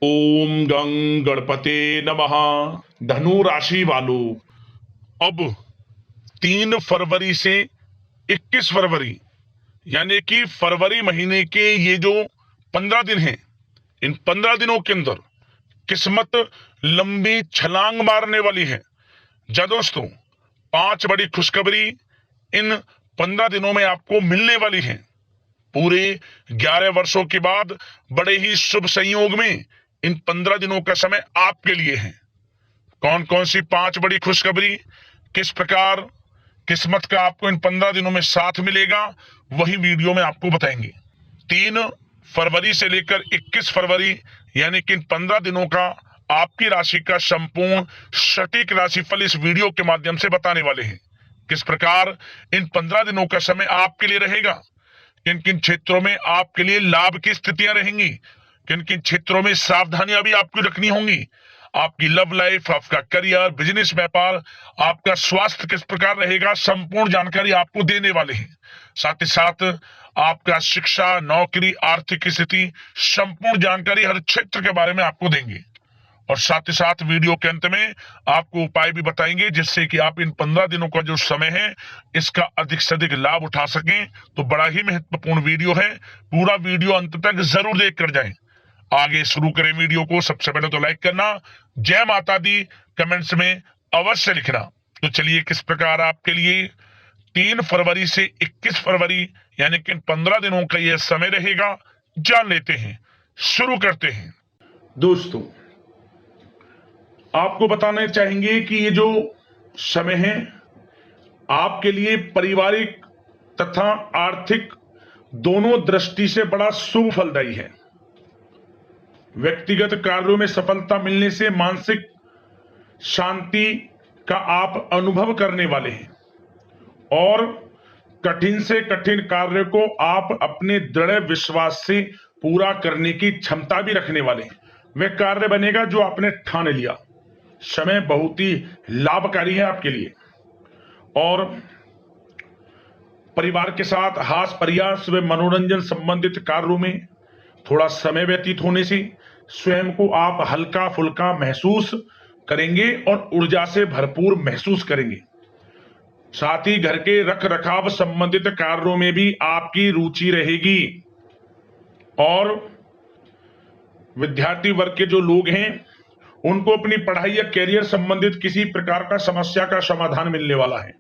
ओम गं गणपते नमः। धनु राशि वालों, अब 3 फरवरी से 21 फरवरी यानी कि फरवरी महीने के ये जो 15 दिन हैं, इन 15 दिनों के अंदर किस्मत लंबी छलांग मारने वाली है। जा दोस्तों, 5 बड़ी खुशखबरी इन 15 दिनों में आपको मिलने वाली है। पूरे 11 वर्षों के बाद बड़े ही शुभ संयोग में इन 15 दिनों का समय आपके लिए है। कौन कौन सी 5 बड़ी खुशखबरी, किस प्रकार किस्मत का आपको इन 15 दिनों में साथ मिलेगा, वही वीडियो में आपको बताएंगे। 3 फरवरी से लेकर 21 फरवरी यानी कि इन 15 दिनों का आपकी राशि का संपूर्ण सटीक राशिफल इस वीडियो के माध्यम से बताने वाले हैं। किस प्रकार इन 15 दिनों का समय आपके लिए रहेगा, किन किन क्षेत्रों में आपके लिए लाभ की स्थितियां रहेंगी, किन किन क्षेत्रों में सावधानियां भी आपको रखनी होंगी, आपकी लव लाइफ, आपका करियर, बिजनेस, व्यापार, आपका स्वास्थ्य किस प्रकार रहेगा, संपूर्ण जानकारी आपको देने वाले हैं। साथ ही साथ आपका शिक्षा, नौकरी, आर्थिक स्थिति, संपूर्ण जानकारी हर क्षेत्र के बारे में आपको देंगे। और साथ ही साथ वीडियो के अंत में आपको उपाय भी बताएंगे जिससे कि आप इन 15 दिनों का जो समय है इसका अधिक से अधिक लाभ उठा सकें। तो बड़ा ही महत्वपूर्ण वीडियो है, पूरा वीडियो अंत तक जरूर देख कर जाएं। आगे शुरू करें वीडियो को। सबसे पहले तो लाइक करना, जय माता दी कमेंट्स में अवश्य लिखना। तो चलिए, किस प्रकार आपके लिए 3 फरवरी से 21 फरवरी यानी कि 15 दिनों का यह समय रहेगा, जान लेते हैं। शुरू करते हैं। दोस्तों, आपको बताना चाहेंगे कि ये जो समय है आपके लिए पारिवारिक तथा आर्थिक दोनों दृष्टि से बड़ा शुभ फलदायी है। व्यक्तिगत कार्यों में सफलता मिलने से मानसिक शांति का आप अनुभव करने वाले हैं और कठिन से कठिन कार्य को आप अपने दृढ़ विश्वास से पूरा करने की क्षमता भी रखने वाले हैं। वह कार्य बनेगा जो आपने ठान लिया। समय बहुत ही लाभकारी है आपके लिए और परिवार के साथ हास्य प्रयास व मनोरंजन संबंधित कार्यों में थोड़ा समय व्यतीत होने से स्वयं को आप हल्का फुल्का महसूस करेंगे और ऊर्जा से भरपूर महसूस करेंगे। साथ ही घर के रख रखाव संबंधित कार्यों में भी आपकी रुचि रहेगी और विद्यार्थी वर्ग के जो लोग हैं उनको अपनी पढ़ाई या कैरियर संबंधित किसी प्रकार का समस्या का समाधान मिलने वाला है।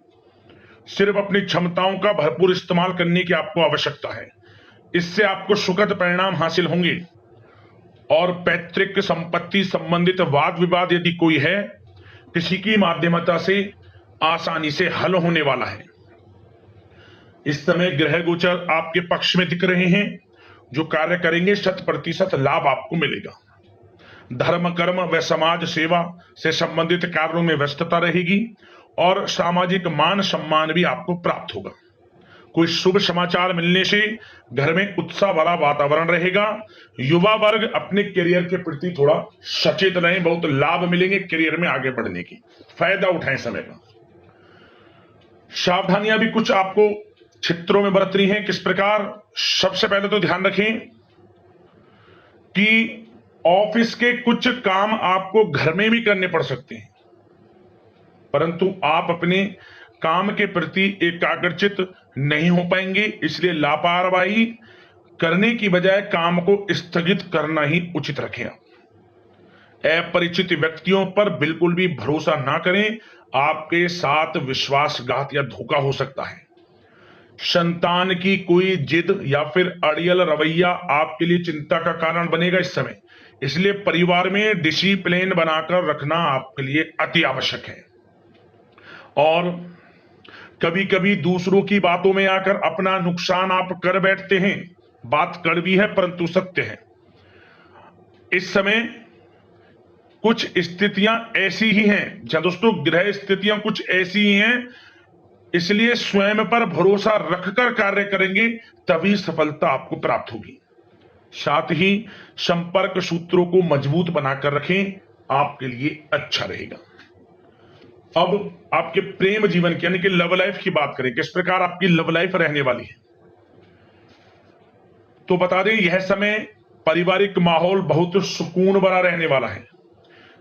सिर्फ अपनी क्षमताओं का भरपूर इस्तेमाल करने की आपको आवश्यकता है। इससे आपको सुखद परिणाम हासिल होंगे और पैतृक संपत्ति संबंधित वाद विवाद यदि कोई है, किसी की माध्यमता से आसानी से हल होने वाला है। इस समय ग्रह गोचर आपके पक्ष में दिख रहे हैं। जो कार्य करेंगे 100% लाभ आपको मिलेगा। धर्म, कर्म व समाज सेवा से संबंधित कार्यों में व्यस्तता रहेगी और सामाजिक मान सम्मान भी आपको प्राप्त होगा। कोई शुभ समाचार मिलने से घर में उत्साह भरा वातावरण रहेगा। युवा वर्ग अपने करियर के प्रति थोड़ा सचेत रहें, बहुत लाभ मिलेंगे करियर में आगे बढ़ने की, फायदा उठाएं समय का। सावधानियां भी कुछ आपको क्षेत्रों में बरतनी है। किस प्रकार? सबसे पहले तो ध्यान रखें कि ऑफिस के कुछ काम आपको घर में भी करने पड़ सकते हैं, परंतु आप अपने काम के प्रति एकाग्रचित नहीं हो पाएंगे। इसलिए लापरवाही करने की बजाय काम को स्थगित करना ही उचित रखें। अपरिचित व्यक्तियों पर बिल्कुल भी भरोसा ना करें, आपके साथ विश्वासघात या धोखा हो सकता है। संतान की कोई जिद या फिर अड़ियल रवैया आपके लिए चिंता का कारण बनेगा इस समय। इसलिए परिवार में डिसिप्लिन बनाकर रखना आपके लिए अति आवश्यक है। और कभी कभी दूसरों की बातों में आकर अपना नुकसान आप कर बैठते हैं। बात कड़वी है परंतु सत्य है। इस समय कुछ स्थितियां ऐसी ही हैं, जहां दोस्तों ग्रह स्थितियां कुछ ऐसी ही हैं, इसलिए स्वयं पर भरोसा रखकर कार्य करेंगे तभी सफलता आपको प्राप्त होगी। साथ ही संपर्क सूत्रों को मजबूत बनाकर रखें, आपके लिए अच्छा रहेगा। अब आपके प्रेम जीवन की यानी कि लव लाइफ की बात करें, किस प्रकार आपकी लव लाइफ रहने वाली है। तो बता दें, यह समय पारिवारिक माहौल बहुत सुकून भरा रहने वाला है।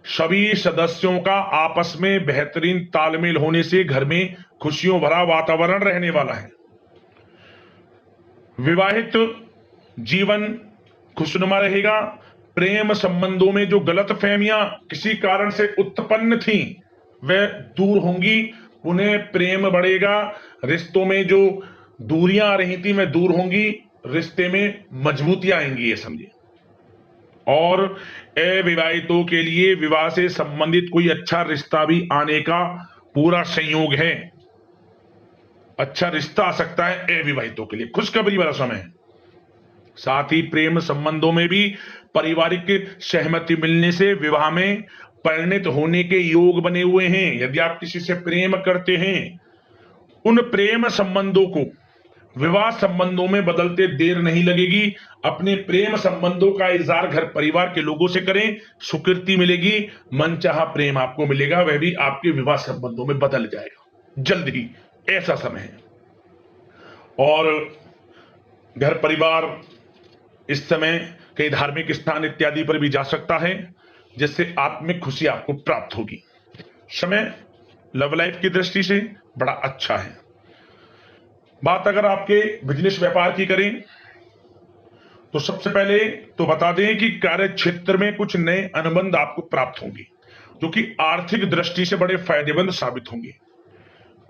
सभी सदस्यों का आपस में बेहतरीन तालमेल होने से घर में खुशियों भरा वातावरण रहने वाला है। विवाहित जीवन खुशनुमा रहेगा। प्रेम संबंधों में जो गलतफहमियां किसी कारण से उत्पन्न थी वह दूर होंगी, उन्हें प्रेम बढ़ेगा। रिश्तों में जो दूरियां आ रही थी वह दूर होंगी, रिश्ते में मजबूतियां आएंगी, ये समझिए। और अविवाहितों के लिए विवाह से संबंधित कोई अच्छा रिश्ता भी आने का पूरा संयोग है। अच्छा रिश्ता आ सकता है अविवाहितों के लिए, खुशखबरी वाला समय है। साथ ही प्रेम संबंधों में भी पारिवारिक सहमति मिलने से विवाह में परिणत होने के योग बने हुए हैं। यदि आप किसी से प्रेम करते हैं, उन प्रेम संबंधों को विवाह संबंधों में बदलते देर नहीं लगेगी। अपने प्रेम संबंधों का इजहार घर परिवार के लोगों से करें, स्वीकृति मिलेगी, मनचाहा प्रेम आपको मिलेगा, वह भी आपके विवाह संबंधों में बदल जाएगा जल्द ही, ऐसा समय है। और घर परिवार इस समय कई धार्मिक स्थान इत्यादि पर भी जा सकता है, जिससे आत्मिक खुशी आपको प्राप्त होगी। समय लव लाइफ की दृष्टि से बड़ा अच्छा है। बात अगर आपके बिजनेस व्यापार की करें तो सबसे पहले तो बता दें कि कार्य क्षेत्र में कुछ नए अनुबंध आपको प्राप्त होंगे, जो कि आर्थिक दृष्टि से बड़े फायदेमंद साबित होंगे।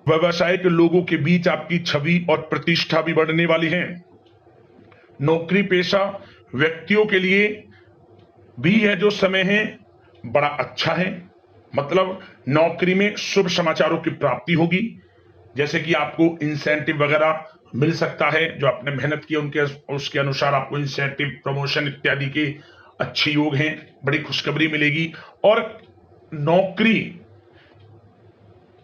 व्यवसायिक लोगों के बीच आपकी छवि और प्रतिष्ठा भी बढ़ने वाली है। नौकरी पेशा व्यक्तियों के लिए भी यह जो समय है बड़ा अच्छा है। मतलब नौकरी में शुभ समाचारों की प्राप्ति होगी, जैसे कि आपको इंसेंटिव वगैरह मिल सकता है, जो आपने मेहनत की उनके उसके अनुसार आपको इंसेंटिव, प्रमोशन इत्यादि के अच्छे योग हैं, बड़ी खुशखबरी मिलेगी। और नौकरी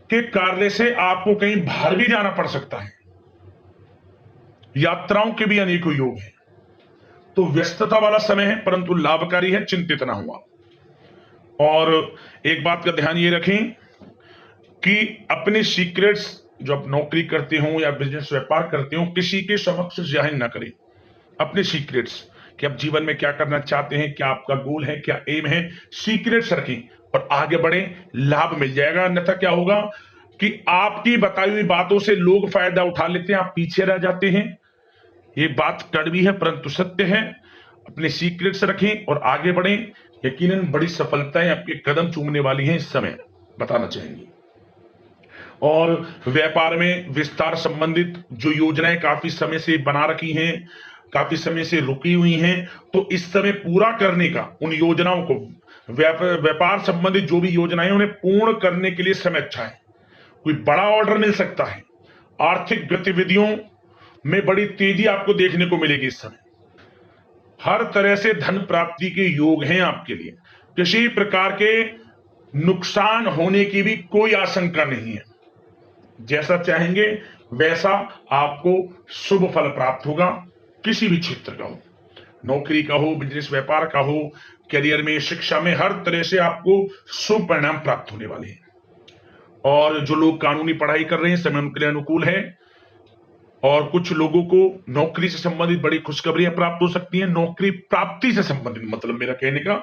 के कार्य से आपको कहीं बाहर भी जाना पड़ सकता है, यात्राओं के भी अनेकों योग हैं। तो व्यस्तता वाला समय है, परंतु लाभकारी है, चिंतित ना हुआ। और एक बात का ध्यान ये रखें कि अपने सीक्रेट्स जो आप नौकरी करते हो या बिजनेस व्यापार करते हो, किसी के समक्ष जाहिर ना करें अपने सीक्रेट्स, कि आप जीवन में क्या करना चाहते हैं, क्या आपका गोल है, क्या एम है, सीक्रेट्स रखें और आगे बढ़े, लाभ मिल जाएगा। अन्यथा क्या होगा कि आपकी बताई हुई बातों से लोग फायदा उठा लेते हैं, आप पीछे रह जाते हैं। ये बात कड़वी है परंतु सत्य है। अपने सीक्रेट्स रखें और आगे बढ़ें, यकीनन बड़ी सफलताएं आपके कदम चूमने वाली हैं इस समय, बताना चाहेंगे। और व्यापार में विस्तार संबंधित जो योजनाएं काफी समय से बना रखी हैं, काफी समय से रुकी हुई हैं, तो इस समय पूरा करने का, उन योजनाओं को, व्यापार संबंधित जो भी योजनाएं उन्हें पूर्ण करने के लिए समय अच्छा है। कोई बड़ा ऑर्डर मिल सकता है। आर्थिक गतिविधियों में बड़ी तेजी आपको देखने को मिलेगी इस समय। हर तरह से धन प्राप्ति के योग हैं आपके लिए। किसी प्रकार के नुकसान होने की भी कोई आशंका नहीं है। जैसा चाहेंगे वैसा आपको शुभ फल प्राप्त होगा, किसी भी क्षेत्र का हो, नौकरी का हो, बिजनेस व्यापार का हो, करियर में, शिक्षा में, हर तरह से आपको शुभ परिणाम प्राप्त होने वाले हैं। और जो लोग कानूनी पढ़ाई कर रहे हैं, समय उनके लिए अनुकूल है। और कुछ लोगों को नौकरी से संबंधित बड़ी खुशखबरियां प्राप्त हो सकती हैं। नौकरी प्राप्ति से संबंधित मतलब मेरा कहने का,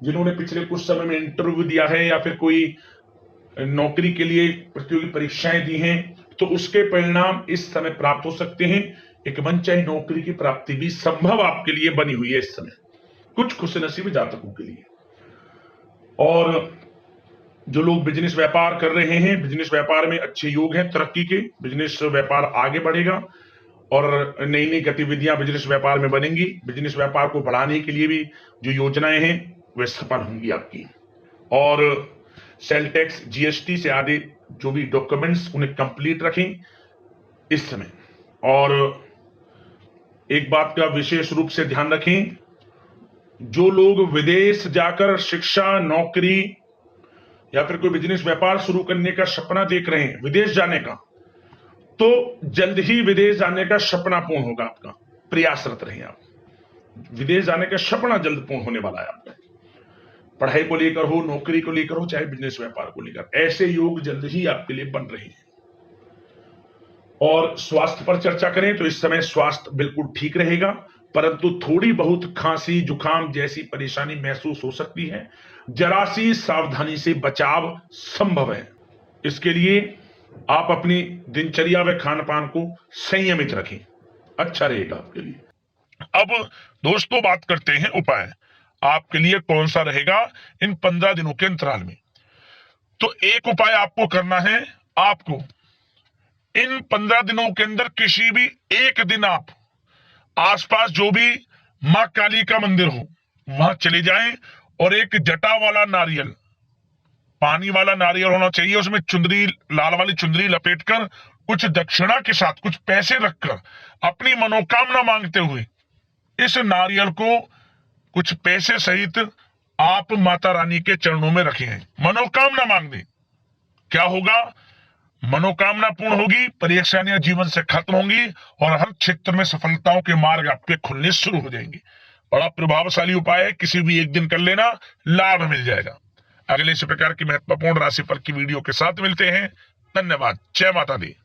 जिन्होंने पिछले कुछ समय में इंटरव्यू दिया है या फिर कोई नौकरी के लिए प्रतियोगी परीक्षाएं दी हैं, तो उसके परिणाम इस समय प्राप्त हो सकते हैं। एक मनचाही नौकरी की प्राप्ति भी संभव आपके लिए बनी हुई है इस समय, कुछ खुशनसीब जातकों के लिए। और जो लोग बिजनेस व्यापार कर रहे हैं, बिजनेस व्यापार में अच्छे योग हैं तरक्की के, बिजनेस व्यापार आगे बढ़ेगा और नई नई गतिविधियां बिजनेस व्यापार में बनेंगी। बिजनेस व्यापार को बढ़ाने के लिए भी जो योजनाएं हैं वे सफल होंगी आपकी। और सेल टैक्स, जीएसटी से आदि जो भी डॉक्यूमेंट्स, उन्हें कंप्लीट रखें इस समय। और एक बात का विशेष रूप से ध्यान रखें, जो लोग विदेश जाकर शिक्षा, नौकरी या फिर कोई बिजनेस व्यापार शुरू करने का सपना देख रहे हैं, विदेश जाने का, तो जल्द ही विदेश जाने का सपना पूर्ण होगा आपका। प्रयासरत रहें आप, विदेश जाने का सपना जल्द पूर्ण होने वाला है आपका। पढ़ाई को लेकर हो, नौकरी को लेकर हो, चाहे बिजनेस व्यापार को लेकर, ऐसे योग जल्द ही आपके लिए बन रहे हैं। और स्वास्थ्य पर चर्चा करें तो इस समय स्वास्थ्य बिल्कुल ठीक रहेगा, परंतु थोड़ी बहुत खांसी जुकाम जैसी परेशानी महसूस हो सकती है। जरा सी सावधानी से बचाव संभव है। इसके लिए आप अपनी दिनचर्या व खान पान को संयमित रखें, अच्छा रहेगा आपके लिए। अब दोस्तों बात करते हैं उपाय, आपके लिए कौन सा रहेगा इन 15 दिनों के अंतराल में। तो एक उपाय आपको करना है, आपको इन 15 दिनों के अंदर किसी भी एक दिन आप आसपास जो भी मां काली का मंदिर हो वहां चले जाएं और एक जटा वाला नारियल, पानी वाला नारियल होना चाहिए, उसमें चुंदरी, लाल वाली चुंदरी लपेटकर कुछ दक्षिणा के साथ कुछ पैसे रखकर अपनी मनोकामना मांगते हुए इस नारियल को कुछ पैसे सहित आप माता रानी के चरणों में रखें, मनोकामना मांग दें। क्या होगा, मनोकामना पूर्ण होगी, परेशानियां जीवन से खत्म होंगी और हर क्षेत्र में सफलताओं के मार्ग आपके खुलने शुरू हो जाएंगे। बड़ा प्रभावशाली उपाय है, किसी भी एक दिन कर लेना, लाभ मिल जाएगा। अगले इसी प्रकार की महत्वपूर्ण राशिफल की वीडियो के साथ मिलते हैं। धन्यवाद। जय माता दी।